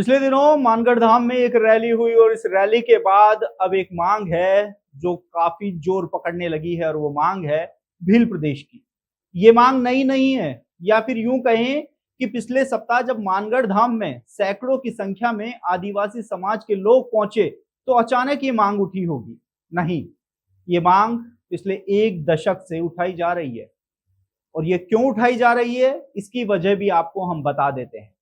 पिछले दिनों मानगढ़ धाम में एक रैली हुई और इस रैली के बाद अब एक मांग है जो काफी जोर पकड़ने लगी है और वो मांग है भील प्रदेश की। ये मांग नई नहीं है, या फिर यूं कहें कि पिछले सप्ताह जब मानगढ़ धाम में सैकड़ों की संख्या में आदिवासी समाज के लोग पहुंचे तो अचानक ये मांग उठी होगी। नहीं, ये मांग पिछले एक दशक से उठाई जा रही है और ये क्यों उठाई जा रही है इसकी वजह भी आपको हम बता देते हैं।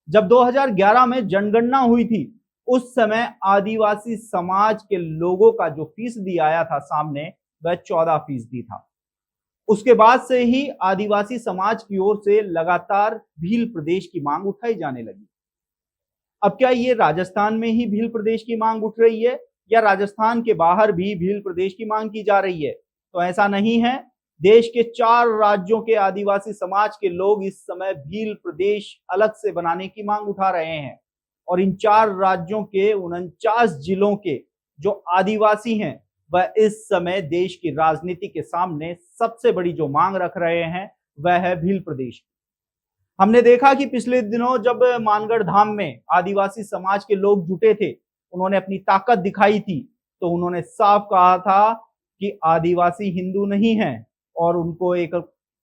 जब 2011 में जनगणना हुई थी उस समय आदिवासी समाज के लोगों का जो फीसदी आया था सामने वह 14% था। उसके बाद से ही आदिवासी समाज की ओर से लगातार भील प्रदेश की मांग उठाई जाने लगी। अब क्या ये राजस्थान में ही भील प्रदेश की मांग उठ रही है या राजस्थान के बाहर भी भील प्रदेश की मांग की जा रही है? तो ऐसा नहीं है। देश के 4 राज्यों के आदिवासी समाज के लोग इस समय भील प्रदेश अलग से बनाने की मांग उठा रहे हैं और इन 4 राज्यों के 49 जिलों के जो आदिवासी हैं वह इस समय देश की राजनीति के सामने सबसे बड़ी जो मांग रख रहे हैं वह है भील प्रदेश। हमने देखा कि पिछले दिनों जब मानगढ़ धाम में आदिवासी समाज के लोग जुटे थे, उन्होंने अपनी ताकत दिखाई थी, तो उन्होंने साफ कहा था कि आदिवासी हिंदू नहीं हैं और उनको एक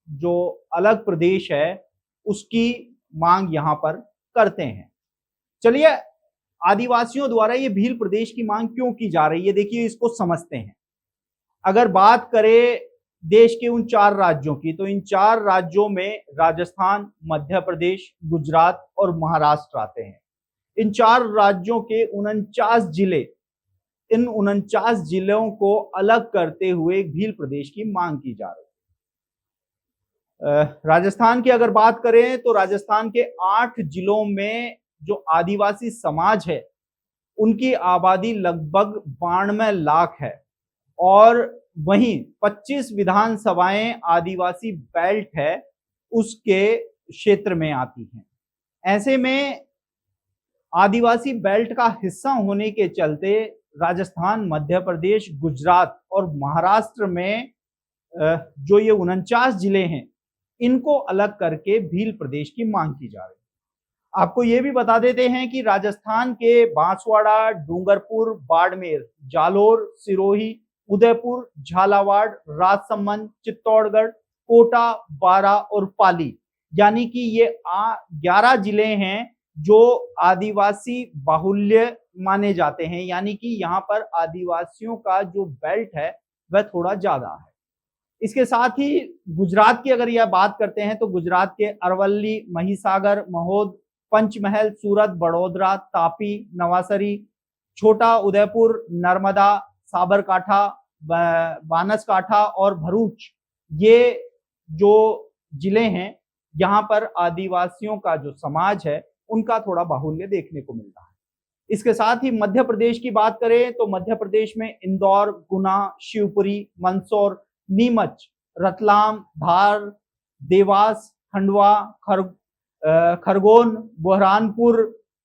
जो अलग प्रदेश है उसकी मांग यहां पर करते हैं। चलिए, आदिवासियों द्वारा ये भील प्रदेश की मांग क्यों की जा रही है, देखिए इसको समझते हैं। अगर बात करें देश के उन 4 राज्यों की, तो इन 4 राज्यों में राजस्थान, मध्य प्रदेश, गुजरात और महाराष्ट्र आते हैं। इन 4 राज्यों के 49 जिले, इन 49 जिलों को अलग करते हुए भील प्रदेश की मांग की जा रही है। राजस्थान की अगर बात करें तो राजस्थान के 8 जिलों में जो आदिवासी समाज है उनकी आबादी लगभग 92 लाख है और वहीं 25 विधानसभाएं आदिवासी बेल्ट है उसके क्षेत्र में आती हैं। ऐसे में आदिवासी बेल्ट का हिस्सा होने के चलते राजस्थान, मध्य प्रदेश, गुजरात और महाराष्ट्र में जो ये 49 जिले हैं इनको अलग करके भील प्रदेश की मांग की जा रही है। आपको ये भी बता देते हैं कि राजस्थान के बांसवाड़ा, डूंगरपुर, बाड़मेर, जालोर, सिरोही, उदयपुर, झालावाड़, राजसमंद, चित्तौड़गढ़, कोटा, बारा और पाली, यानी कि ये 11 जिले हैं जो आदिवासी बाहुल्य माने जाते हैं, यानी कि यहाँ पर आदिवासियों का जो बेल्ट है वह थोड़ा ज्यादा है। इसके साथ ही गुजरात की अगर यह बात करते हैं तो गुजरात के अरवल्ली, महिसागर, महोद, पंचमहल, सूरत, बड़ोदरा, तापी, नवासरी, छोटा उदयपुर, नर्मदा, साबरकाठा, बानसकाठा और भरूच, ये जो जिले हैं यहाँ पर आदिवासियों का जो समाज है उनका थोड़ा बाहुल्य देखने को मिलता है। इसके साथ ही मध्य प्रदेश की बात करें तो मध्य प्रदेश में इंदौर, गुना, शिवपुरी, मंदसौर, नीमच, रतलाम, धार, देवास, खंडवा, खरगोन, बुरहानपुर,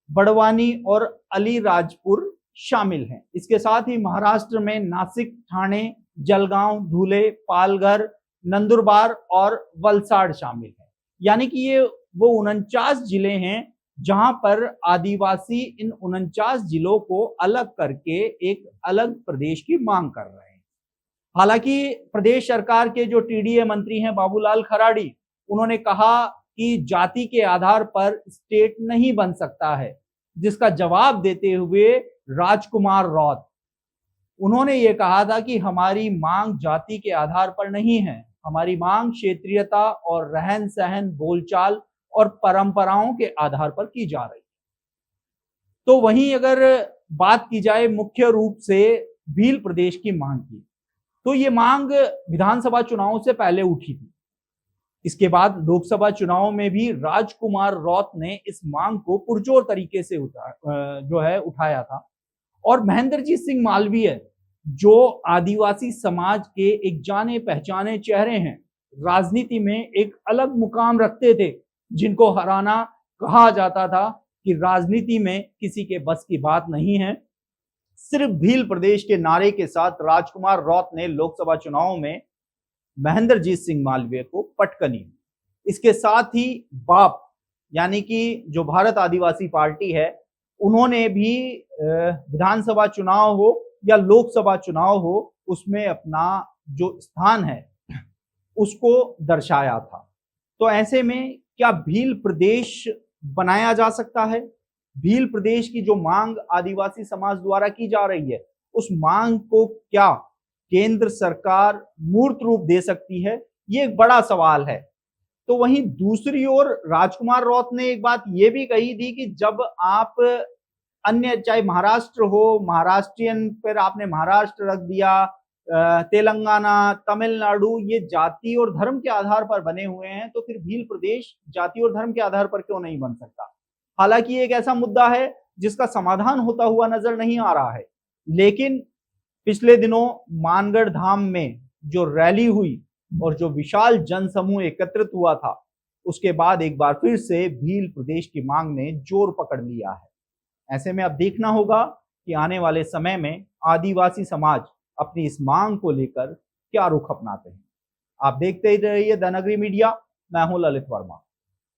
बड़वानी और अलीराजपुर शामिल हैं। इसके साथ ही महाराष्ट्र में नासिक, ठाणे, जलगांव, धुले, पालघर, नंदुरबार और वलसाड़ शामिल हैं। यानी कि ये वो 49 जिले हैं जहां पर आदिवासी इन 49 जिलों को अलग करके एक अलग प्रदेश की मांग कर रहे हैं। हालांकि प्रदेश सरकार के जो टीडीए मंत्री हैं बाबूलाल खराड़ी, उन्होंने कहा कि जाति के आधार पर स्टेट नहीं बन सकता है, जिसका जवाब देते हुए राजकुमार रौत, उन्होंने ये कहा था कि हमारी मांग जाति के आधार पर नहीं है, हमारी मांग क्षेत्रीयता और रहन सहन, बोलचाल और परंपराओं के आधार पर की जा रही है। तो वहीं अगर बात की जाए मुख्य रूप से भील प्रदेश की मांग की, तो ये मांग विधानसभा चुनावों से पहले उठी थी। इसके बाद लोकसभा चुनाव में भी राजकुमार रौत ने इस मांग को पुरजोर तरीके से उठाया था और महेंद्रजीत सिंह मालवीय, जो आदिवासी समाज के एक जाने पहचाने चेहरे हैं, राजनीति में एक अलग मुकाम रखते थे, जिनको हराना कहा जाता था कि राजनीति में किसी के बस की बात नहीं है। सिर्फ भील प्रदेश के नारे के साथ राजकुमार रौत ने लोकसभा चुनाव में महेंद्रजीत सिंह मालवीय को पटकनी। इसके साथ ही बाप यानी कि जो भारत आदिवासी पार्टी है उन्होंने भी विधानसभा चुनाव हो या लोकसभा चुनाव हो, उसमें अपना जो स्थान है उसको दर्शाया था। तो ऐसे में क्या भील प्रदेश बनाया जा सकता है? भील प्रदेश की जो मांग आदिवासी समाज द्वारा की जा रही है, उस मांग को क्या केंद्र सरकार मूर्त रूप दे सकती है? ये एक बड़ा सवाल है। तो वहीं दूसरी ओर राजकुमार रौत ने एक बात ये भी कही थी कि जब आप अन्य चाहे महाराष्ट्र हो, महाराष्ट्रियन फिर आपने महाराष्ट्र रख दिया, तेलंगाना, तमिलनाडु, ये जाति और धर्म के आधार पर बने हुए हैं, तो फिर भील प्रदेश जाति और धर्म के आधार पर क्यों नहीं बन सकता? हालांकि एक ऐसा मुद्दा है जिसका समाधान होता हुआ नजर नहीं आ रहा है, लेकिन पिछले दिनों मानगढ़ धाम में जो रैली हुई और जो विशाल जनसमूह एकत्रित हुआ था, उसके बाद एक बार फिर से भील प्रदेश की मांग ने जोर पकड़ लिया है। ऐसे में अब देखना होगा कि आने वाले समय में आदिवासी समाज अपनी इस मांग को लेकर क्या रुख अपनाते हैं। आप देखते ही रहिए द नगरी मीडिया। मैं हूं ललित वर्मा।